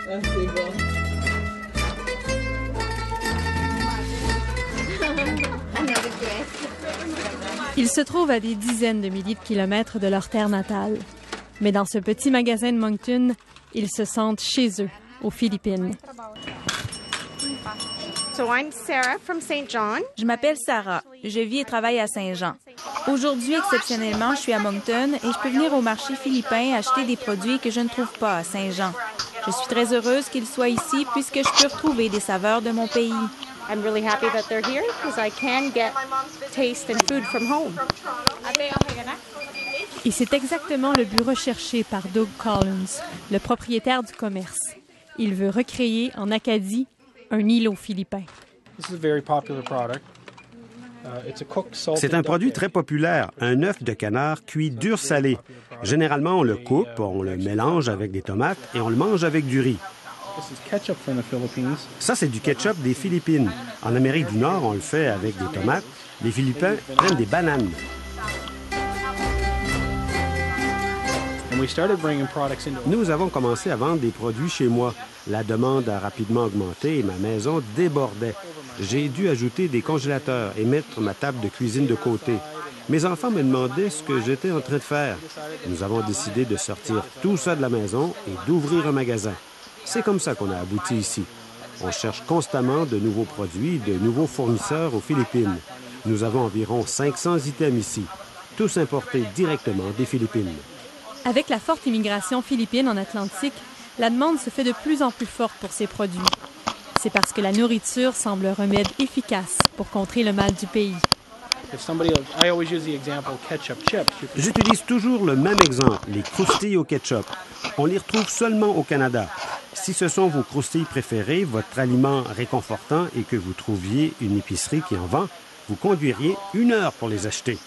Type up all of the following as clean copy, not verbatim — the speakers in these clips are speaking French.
Ah, c'est bon. Ils se trouvent à des dizaines de milliers de kilomètres de leur terre natale. Mais dans ce petit magasin de Moncton, ils se sentent chez eux, aux Philippines. Je m'appelle Sarah. Je vis et travaille à Saint-Jean. Aujourd'hui, exceptionnellement, je suis à Moncton et je peux venir au marché philippin acheter des produits que je ne trouve pas à Saint-Jean. Je suis très heureuse qu'ils soient ici puisque je peux retrouver des saveurs de mon pays. I'm really happy that they're here because I can get taste and food from home. Et c'est exactement le but recherché par Doug Collins, le propriétaire du commerce. Il veut recréer en Acadie un îlot philippin. C'est un produit très populaire, un œuf de canard cuit dur salé. Généralement, on le coupe, on le mélange avec des tomates et on le mange avec du riz. Ça, c'est du ketchup des Philippines. En Amérique du Nord, on le fait avec des tomates. Les Philippins prennent des bananes. Nous avons commencé à vendre des produits chez moi. La demande a rapidement augmenté et ma maison débordait. J'ai dû ajouter des congélateurs et mettre ma table de cuisine de côté. Mes enfants me demandaient ce que j'étais en train de faire. Nous avons décidé de sortir tout ça de la maison et d'ouvrir un magasin. C'est comme ça qu'on a abouti ici. On cherche constamment de nouveaux produits, de nouveaux fournisseurs aux Philippines. Nous avons environ 500 items ici, tous importés directement des Philippines. Avec la forte immigration philippine en Atlantique, la demande se fait de plus en plus forte pour ces produits. C'est parce que la nourriture semble un remède efficace pour contrer le mal du pays. J'utilise toujours le même exemple, les croustilles au ketchup. On les retrouve seulement au Canada. Si ce sont vos croustilles préférées, votre aliment réconfortant et que vous trouviez une épicerie qui en vend, vous conduiriez 1 heure pour les acheter.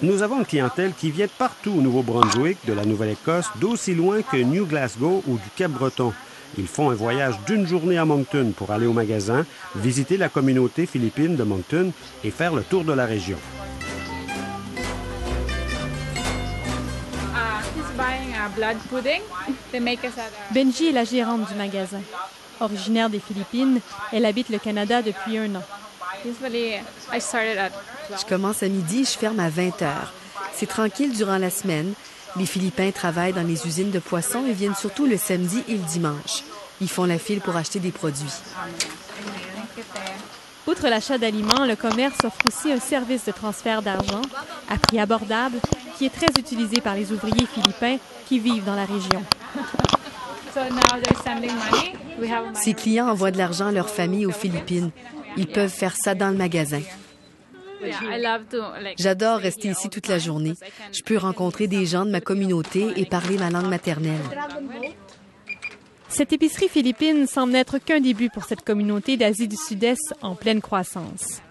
Nous avons une clientèle qui vient de partout au Nouveau-Brunswick, de la Nouvelle-Écosse, d'aussi loin que New Glasgow ou du Cap-Breton. Ils font un voyage d'1 journée à Moncton pour aller au magasin, visiter la communauté philippine de Moncton et faire le tour de la région. Benji est la gérante du magasin. Originaire des Philippines, elle habite le Canada depuis 1 an. Je commence à midi et je ferme à 20 heures. C'est tranquille durant la semaine. Les Philippins travaillent dans les usines de poissons et viennent surtout le samedi et le dimanche. Ils font la file pour acheter des produits. Outre l'achat d'aliments, le commerce offre aussi un service de transfert d'argent à prix abordable qui est très utilisé par les ouvriers philippins qui vivent dans la région. Ces clients envoient de l'argent à leur famille aux Philippines. Ils peuvent faire ça dans le magasin. J'adore rester ici toute la journée. Je peux rencontrer des gens de ma communauté et parler ma langue maternelle. Cette épicerie philippine semble n'être qu'un début pour cette communauté d'Asie du Sud-Est en pleine croissance.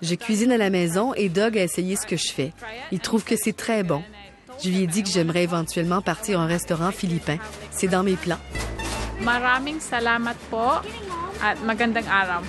Je cuisine à la maison et Doug a essayé ce que je fais. Il trouve que c'est très bon. Je lui ai dit que j'aimerais éventuellement partir à un restaurant philippin. C'est dans mes plans. Maraming salamat po at magandang araw.